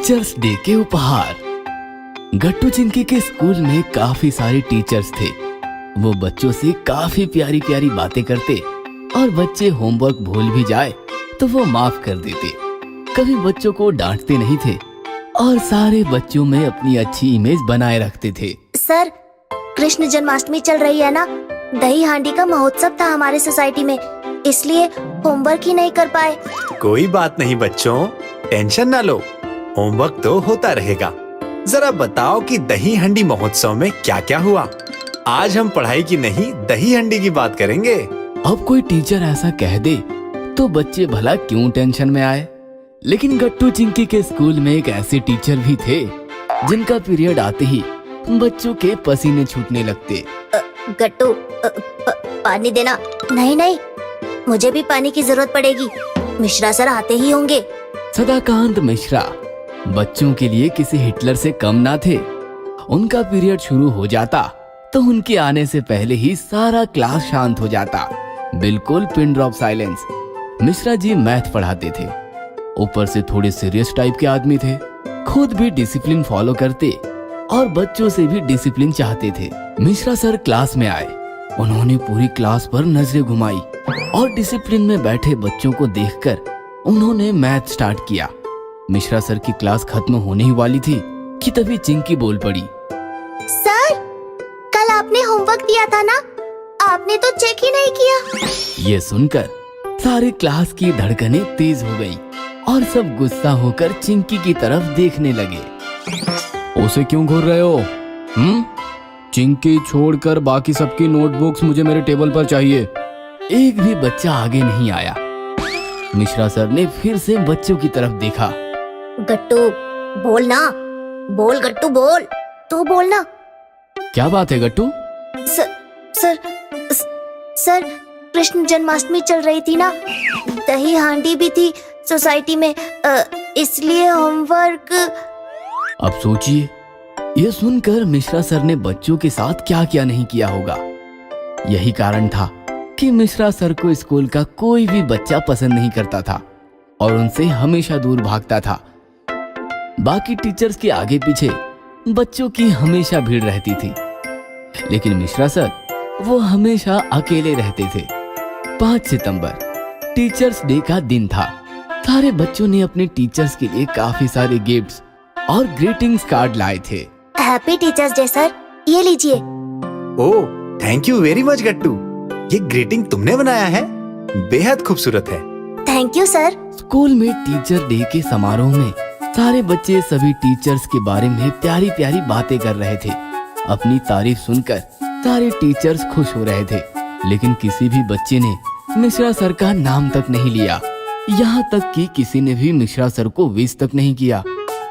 Teachers day के उपहार। गट्टू चिंकी के स्कूल में काफी सारे टीचर्स थे। वो बच्चों से काफी प्यारी प्यारी बातें करते और बच्चे होमवर्क भूल भी जाए तो वो माफ कर देते। कभी बच्चों को डांटते नहीं थे और सारे बच्चों में अपनी अच्छी इमेज बनाए रखते थे। सर, कृष्ण जन्माष्टमी चल रही है ना, दही हांडी का महोत्सव था हमारे सोसाइटी में, इसलिए होमवर्क ही नहीं कर पाए। कोई बात नहीं बच्चों, टेंशन ना लो, होमवर्क तो होता रहेगा। जरा बताओ कि दही हांडी महोत्सव में क्या क्या हुआ। आज हम पढ़ाई की नहीं, दही हांडी की बात करेंगे। अब कोई टीचर ऐसा कह दे तो बच्चे भला क्यों टेंशन में आए। लेकिन गट्टू चिंकी के स्कूल में एक ऐसे टीचर भी थे जिनका पीरियड आते ही बच्चों के पसीने छूटने लगते। गट्टू, पानी देना। नहीं नहीं, मुझे भी पानी की जरूरत पड़ेगी, मिश्रा सर आते ही होंगे। सदाकांत मिश्रा बच्चों के लिए किसी हिटलर से कम ना थे। उनका पीरियड शुरू हो जाता तो उनके आने से पहले ही सारा क्लास शांत हो जाता, बिल्कुल pin drop silence. Mishra ji math पढ़ाते थे, ऊपर से थोड़े सीरियस टाइप के आदमी थे। खुद भी डिसिप्लिन फॉलो करते और बच्चों से भी डिसिप्लिन चाहते थे। मिश्रा सर क्लास में आए, उन्होंने पूरी क्लास पर नजरें घुमाई और डिसिप्लिन में बैठे बच्चों को देखकर उन्होंने मैथ स्टार्ट किया। मिश्रा सर की क्लास खत्म होने ही वाली थी कि तभी चिंकी बोल पड़ी। सर, कल आपने होमवर्क दिया था ना, आपने तो चेक ही नहीं किया। ये सुनकर सारी क्लास की धड़कनें तेज हो गई और सब गुस्सा होकर चिंकी की तरफ देखने लगे। उसे क्यों घूर रहे हो? चिंकी छोड़कर बाकी सबकी नोटबुक्स मुझे मेरे टेबल पर चाहिए। एक भी बच्चा आगे नहीं आया। मिश्रा सर ने फिर से बच्चों की तरफ देखा। गट्टू बोल ना, बोल गट्टू बोल, तू बोल ना। क्या बात है गट्टू? सर, कृष्ण जन्माष्टमी चल रही थी ना, दही हांडी भी थी सोसाइटी में, इसलिए होमवर्क। अब सोचिए, ये सुनकर मिश्रा सर ने बच्चों के साथ क्या क्या नहीं किया होगा। यही कारण था कि मिश्रा सर को स्कूल का कोई भी बच्चा पसंद नहीं करता था और उनसे हमेशा दूर भागता था। बाकी टीचर्स के आगे पीछे बच्चों की हमेशा भीड़ रहती थी, लेकिन मिश्रा सर वो हमेशा अकेले रहते थे। 5 सितंबर टीचर्स डे का दिन था। सारे बच्चों ने अपने टीचर्स के लिए काफी सारे गिफ्ट्स और ग्रीटिंग्स कार्ड लाए थे। हैप्पी टीचर्स डे सर, ये लीजिए। ओह, थैंक यू वेरी मच गट्टू, ये ग्रीटिंग तुमने बनाया है, बेहद खूबसूरत है। Thank you sir. स्कूल में टीचर डे के समारोह में सारे बच्चे सभी टीचर्स के बारे में प्यारी प्यारी बातें कर रहे थे। अपनी तारीफ सुनकर सारे टीचर्स खुश हो रहे थे, लेकिन किसी भी बच्चे ने मिश्रा सर का नाम तक नहीं लिया। यहाँ तक कि किसी ने भी मिश्रा सर को विश तक नहीं किया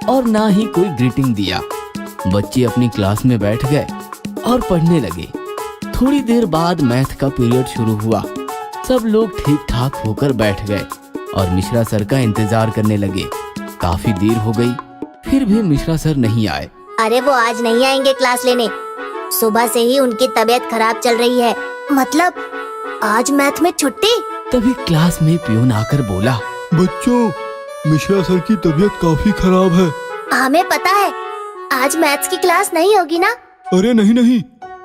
और ना ही कोई ग्रीटिंग दिया। बच्चे अपनी क्लास में बैठ गए और पढ़ने लगे। थोड़ी देर बाद मैथ का पीरियड शुरू हुआ। सब लोग ठीक ठाक होकर बैठ गए और मिश्रा सर का इंतजार करने लगे। काफी देर हो गई, फिर भी मिश्रा सर नहीं आए। अरे वो आज नहीं आएंगे क्लास लेने, सुबह से ही उनकी तबीयत खराब चल रही है। मतलब आज मैथ में छुट्टी। तभी क्लास में प्यून आकर बोला, बच्चों, मिश्रा सर की तबीयत काफी खराब है। हमें पता है, आज मैथ्स की क्लास नहीं होगी ना। अरे नहीं,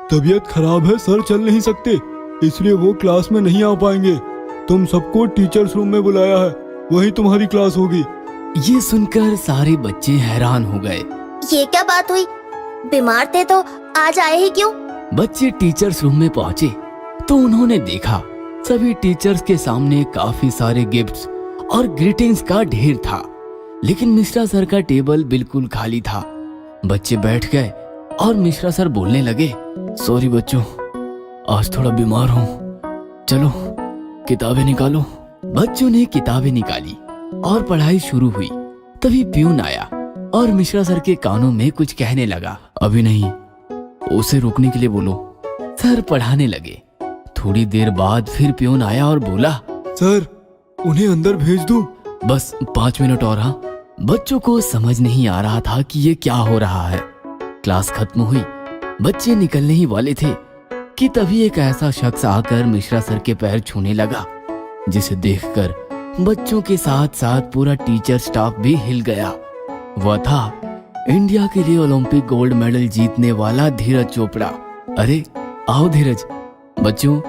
तबीयत खराब है, सर चल नहीं सकते, इसलिए वो क्लास में नहीं आ पाएंगे। तुम सबको टीचर्स रूम में बुलाया है, वहीं तुम्हारी क्लास होगी। ये सुनकर सारे बच्चे हैरान हो गए। ये क्या बात हुई, बीमार थे तो आज आए ही क्यों? बच्चे टीचर्स रूम में पहुंचे तो उन्होंने देखा सभी टीचर्स के सामने काफी सारे गिफ्ट्स और ग्रीटिंग्स का ढेर था, लेकिन मिश्रा सर का टेबल बिल्कुल खाली था। बच्चे बैठ गए और मिश्रा सर बोलने लगे, सॉरी बच्चों, आज थोड़ा बीमार हूँ, चलो किताबें निकालो। बच्चों ने किताबें निकाली और पढ़ाई शुरू हुई। तभी प्यून आया और मिश्रा सर के कानों में कुछ कहने लगा। अभी नहीं, उसे रुकने के लिए बोलो। सर पढ़ाने लगे। थोड़ी देर बाद फिर प्यून आया और बोला, सर उन्हें अंदर भेज दूं? बस 5 मिनट और। हाँ, बच्चों को समझ नहीं आ रहा था कि ये क्या हो रहा है। क्लास खत्म हुई, बच्चे निकलने ही वाले थे कि तभी एक ऐसा शख्स आकर मिश्रा सर के पैर छूने लगा, जिसे देखकर बच्चों के साथ साथ पूरा टीचर स्टाफ भी हिल गया। वह था इंडिया के लिए ओलंपिक गोल्ड मेडल जीतने वाला धीरज चोपड़ा। अरे आओ धीरज। बच्चों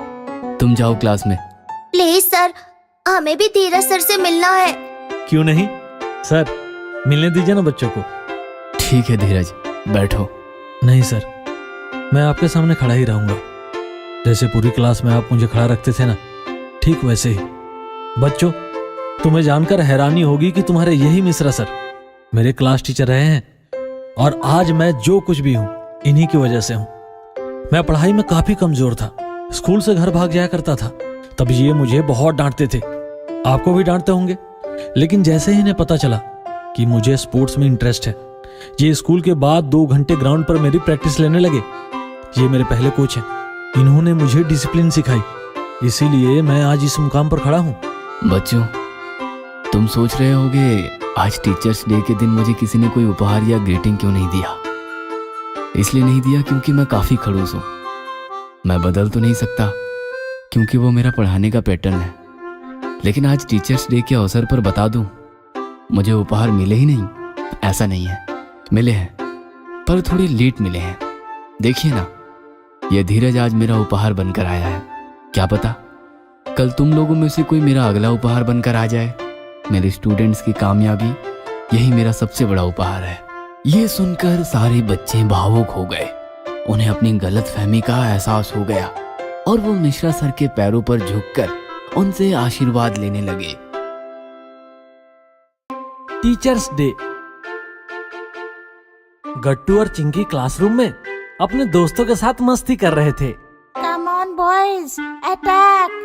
तुम जाओ क्लास में। प्लीज सर, हमें भी धीरज सर से मिलना है। क्यों नहीं सर, मिलने दीजिए ना बच्चों को। ठीक है धीरज, बैठो। नहीं सर, मैं आपके सामने खड़ा ही रहूंगा। जैसे पूरी क्लास में आप मुझे खड़ा रखते थे ना, ठीक वैसे ही। बच्चों, तुम्हें जानकर हैरानी होगी कि तुम्हारे यही मिश्रा सर मेरे क्लास टीचर रहे हैं, और आज मैं जो कुछ भी हूं इन्हीं की वजह से हूं। मैं पढ़ाई में काफी कमजोर था, स्कूल से घर भाग जाया करता था, तब ये मुझे बहुत डांटते थे, आपको भी डांटते होंगे। लेकिन जैसे ही इन्हें पता चला कि मुझे स्पोर्ट्स में इंटरेस्ट है, ये स्कूल के बाद 2 घंटे ग्राउंड पर मेरी प्रैक्टिस लेने लगे। ये मेरे पहले कोच हैं, इन्होंने मुझे डिसिप्लिन सिखाई, इसीलिए मैं आज इस मुकाम पर खड़ा हूँ। बच्चों तुम सोच रहे होगे आज टीचर्स डे के दिन मुझे किसी ने कोई उपहार या ग्रीटिंग क्यों नहीं दिया। इसलिए नहीं दिया क्योंकि मैं काफी खड़ूस हूँ। मैं बदल तो नहीं सकता क्योंकि वो मेरा पढ़ाने का पैटर्न है, लेकिन आज टीचर्स डे के अवसर पर बता दूं, मुझे उपहार मिले ही नहीं ऐसा नहीं है, मिले हैं, पर थोड़े लेट मिले हैं। देखिए ना, यह धीरज आज मेरा उपहार बनकर आया है। क्या पता कल तुम लोगों में से कोई मेरा अगला उपहार बनकर आ जाए। मेरे स्टूडेंट्स की कामयाबी यही मेरा सबसे बड़ा उपहार है। ये सुनकर सारे बच्चे भावुक हो गए। उन्हें अपनी गलतफहमी का एहसास हो गया और वो मिश्रा सर के पैरों पर झुककर उनसे आशीर्वाद लेने लगे। Teachers day. गट्टू और चिंकी क्लासरूम में अपने दोस्तों के साथ मस्ती कर रहे थे। Come on boys, attack!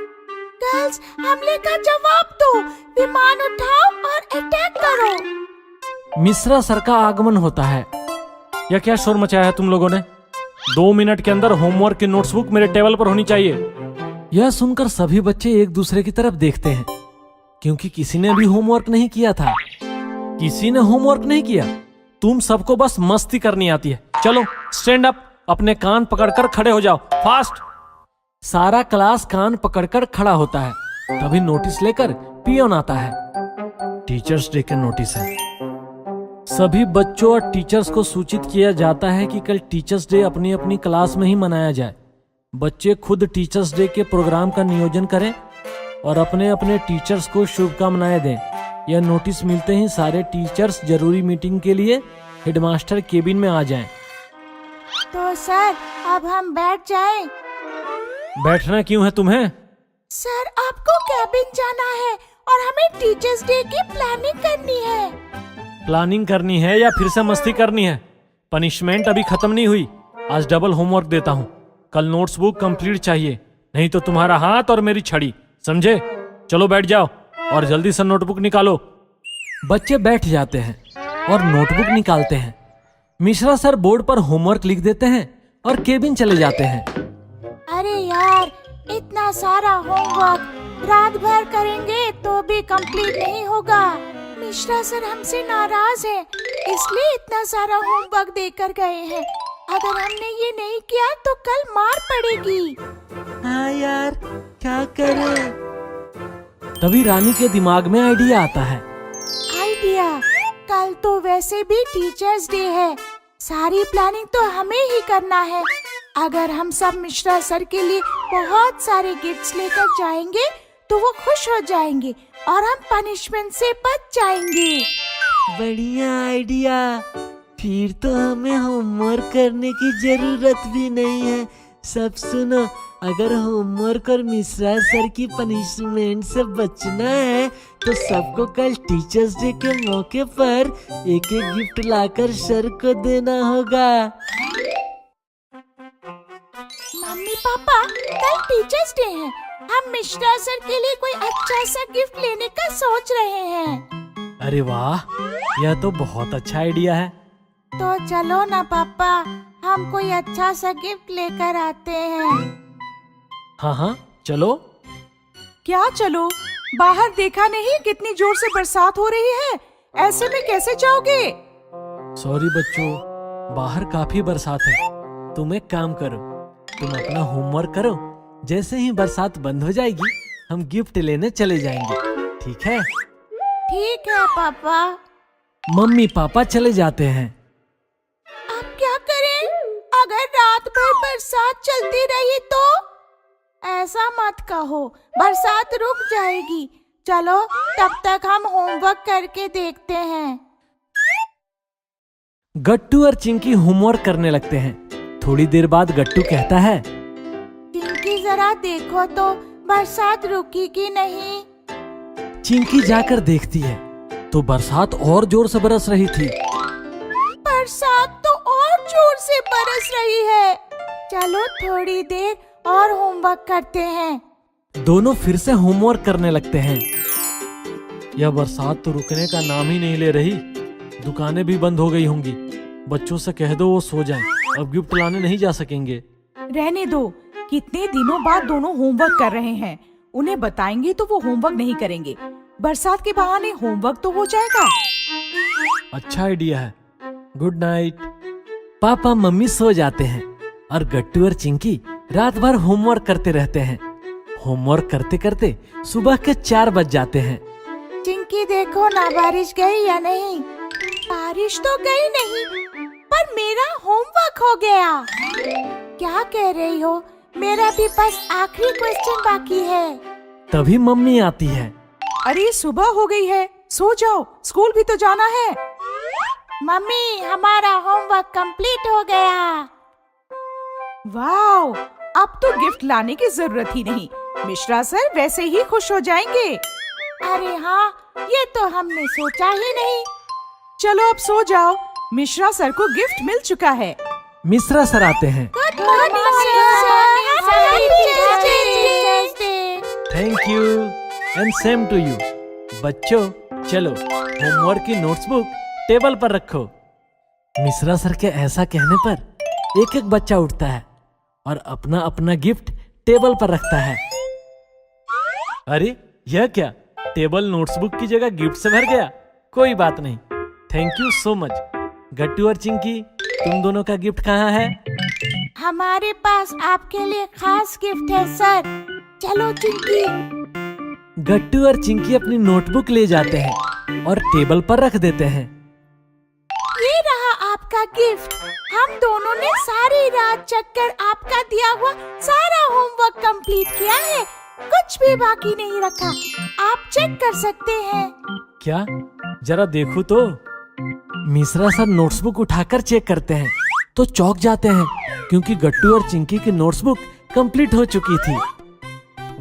Girls, हमले का जवाब दो, विमान उठाओ और अटैक करो। मिश्रा सर का आगमन होता है। यह क्या शोर मचाया है तुम लोगों ने? 2 मिनट के अंदर होमवर्क की नोट्सबुक मेरे टेबल पर होनी चाहिए। यह सुनकर सभी बच्चे एक दूसरे की तरफ देखते हैं, क्योंकि किसी ने भी होमवर्क नहीं किया था। किसी ने होमवर्क नहीं किया। तुम सबको बस मस्ती करनी आती है। चलो स्टैंड अप, अपने कान पकड़कर खड़े हो जाओ, फास्ट। सारा क्लास कान पकड़कर खड़ा होता है। तभी नोटिस लेकर पियोन आता है। टीचर्स डे के नोटिस है। सभी बच्चों और टीचर्स को सूचित किया जाता है कि कल टीचर्स डे अपनी अपनी क्लास में ही मनाया जाए। बच्चे खुद टीचर्स डे के प्रोग्राम का नियोजन करें और अपने अपने टीचर्स को शुभकामनाएं दें। यह नोटिस मिलते ही सारे टीचर्स जरूरी मीटिंग के लिए हेडमास्टर केबिन में आ जाएं। तो सर, अब हम बैठ जाएं। बैठना क्यों है तुम्हें? सर, आपको केबिन जाना है और हमें टीचर्स डे की प्लानिंग करनी है। प्लानिंग करनी है या फिर से मस्ती करनी है? पनिशमेंट अभी खत्म नहीं हुई। आज डबल होमवर्क देता हूँ। कल नोट्सबुक कंप्लीट चाहिए, नहीं तो तुम्हारा हाथ और मेरी छड़ी, समझे? चलो बैठ जाओ और जल्दी से नोटबुक निकालो। बच्चे बैठ जाते हैं और नोटबुक निकालते हैं। मिश्रा सर बोर्ड पर होमवर्क लिख देते हैं और केबिन चले जाते हैं। अरे यार, इतना सारा होमवर्क रात भर करेंगे तो भी कंप्लीट नहीं होगा। मिश्रा सर हमसे नाराज हैं, इसलिए इतना सारा होमवर्क देकर गए हैं। अगर हमने ये नहीं किया तो कल मार पड़ेगी। हाँ यार, क्या करें? तभी रानी के दिमाग में आइडिया आता है। आइडिया? कल तो वैसे भी टीचर्स डे है, सारी प्लानिंग तो हमें ही करना है। अगर हम सब मिश्रा सर के लिए बहुत सारे गिफ्ट्स लेकर जाएंगे तो वो खुश हो जाएंगे और हम पनिशमेंट से बच जाएंगे। बढ़िया आइडिया। फिर तो हमें होमवर्क करने की जरूरत भी नहीं है। सब सुनो, अगर होमवर्क और मिश्रा सर की पनिशमेंट से बचना है तो सबको कल टीचर्स डे के मौके पर एक एक गिफ्ट लाकर सर को देना होगा। मम्मी पापा, कल टीचर्स डे है, हम मिश्रा सर के लिए कोई अच्छा सा गिफ्ट लेने का सोच रहे हैं। अरे वाह, यह तो बहुत अच्छा आइडिया है। तो चलो ना पापा, हम कोई अच्छा सा गिफ्ट लेकर आते हैं। हाँ हाँ चलो। क्या चलो? बाहर देखा नहीं कितनी जोर से बरसात हो रही है, ऐसे में कैसे जाओगे? सॉरी बच्चों, बाहर काफी बरसात है। तुम एक काम करो, तुम अपना होमवर्क करो, जैसे ही बरसात बंद हो जाएगी हम गिफ्ट लेने चले जाएंगे, ठीक है? ठीक है पापा। मम्मी पापा चले जाते हैं। अब क्या करें? अगर रात भर बरसात चलती रही तो? ऐसा मत कहो, बरसात रुक जाएगी। चलो तब तक हम होमवर्क करके देखते हैं। गट्टू और चिंकी होमवर्क करने लगते हैं। थोड़ी देर बाद गट्टू कहता है, चिंकी जरा देखो तो बरसात रुकी कि नहीं। चिंकी जाकर देखती है तो बरसात और जोर से बरस रही थी। बरसात तो और जोर से बरस रही है। चलो थोड़ी देर और होमवर्क करते हैं। दोनों फिर से होमवर्क करने लगते हैं। यह बरसात तो रुकने का नाम ही नहीं ले रही। दुकानें भी बंद हो गई होंगी। बच्चों से कह दो वो सो जाएं, अब गिफ्ट लाने नहीं जा सकेंगे। रहने दो, कितने दिनों बाद दोनों होमवर्क कर रहे हैं। उन्हें बताएंगे तो वो होमवर्क नहीं करेंगे। बरसात के बहाने होमवर्क तो हो जाएगा। अच्छा आइडिया है। Good night. पापा मम्मी सो जाते हैं और गट्टू और चिंकी रात भर होमवर्क करते रहते हैं। होमवर्क करते करते सुबह के 4 बज जाते हैं। चिंकी देखो ना बारिश गई या नहीं। बारिश तो गई नहीं, पर मेरा होमवर्क हो गया। क्या कह रही हो? मेरा भी बस आखिरी क्वेश्चन बाकी है। तभी मम्मी आती है। अरे सुबह हो गई है, सो जाओ, स्कूल भी तो जाना है। मम्मी हमारा होमवर्क कंप्लीट हो गया। वाओ, अब तो गिफ्ट लाने की जरूरत ही नहीं। मिश्रा सर वैसे ही खुश हो जाएंगे। अरे हाँ, ये तो हमने सोचा ही नहीं। चलो अब सो जाओ, मिश्रा सर को गिफ्ट मिल चुका है। मिश्रा सर आते हैं। Good morning thank you and same to you. बच्चों चलो होमवर्क की नोट्सबुक टेबल पर रखो। मिश्रा सर के ऐसा कहने पर एक एक बच्चा उठता है और अपना अपना गिफ्ट टेबल पर रखता है। अरे यह क्या, टेबल नोट्सबुक की जगह गिफ्ट से भर गया। कोई बात नहीं, थैंक यू सो मच। गट्टू और चिंकी, तुम दोनों का गिफ्ट कहाँ है? हमारे पास आपके लिए खास गिफ्ट है सर। चलो चिंकी। गट्टू और चिंकी अपनी नोटबुक ले जाते हैं और टेबल पर रख देते हैं। ये रहा आपका गिफ्ट। हम दोनों ने सारी रात जगकर आपका दिया हुआ सारा होमवर्क कंप्लीट किया है। कुछ भी बाकी नहीं रखा। आप चेक कर सकते हैं। क्या? जरा देखो तो। मिश्रा सर नोट्सबुक उठाकर चेक करते हैं तो चौंक जाते हैं क्योंकि गट्टू और चिंकी की नोट्सबुक कंप्लीट हो चुकी थी।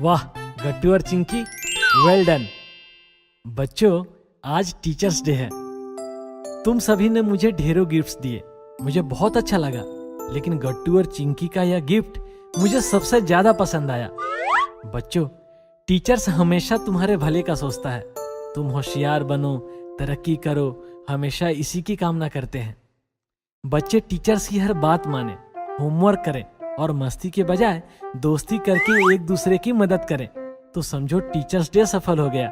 वाह गट्टू और चिंकी, वेल डन। बच्चों आज टीचर्स डे है। तुम सभी ने मुझे ढेरों गिफ्ट्स दिए, मुझे बहुत अच्छा लगा। लेकिन गट्टू और चिंकी का यह गिफ्ट मुझे सबसे ज्यादा पसंद आया। बच्चों टीचर्स हमेशा तुम्हारे भले का सोचता है। तुम होशियार बनो, तरक्की करो, हमेशा इसी की कामना करते हैं। बच्चे टीचर्स की हर बात माने, होमवर्क करें और मस्ती के बजाय दोस्ती करके एक दूसरे की मदद करें तो समझो टीचर्स डे सफल हो गया।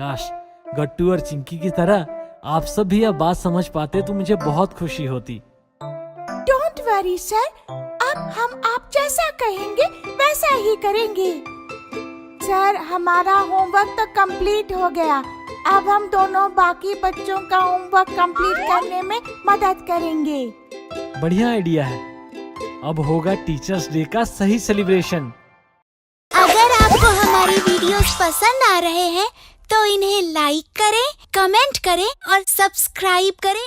काश गट्टू और चिंकी की तरह आप सब भी यह बात समझ पाते तो मुझे बहुत खुशी होती। डोंट वरी सर, अब हम आप जैसा कहेंगे वैसा ही करेंगे। सर हमारा होमवर्क तो कंप्लीट हो गया। अब हम दोनों बाकी बच्चों का होमवर्क कंप्लीट करने में मदद करेंगे। बढ़िया आइडिया है। अब होगा टीचर्स डे का सही सेलिब्रेशन। अगर आपको हमारी वीडियोस पसंद आ रहे हैं तो इन्हें लाइक करें, कमेंट करें और सब्सक्राइब करें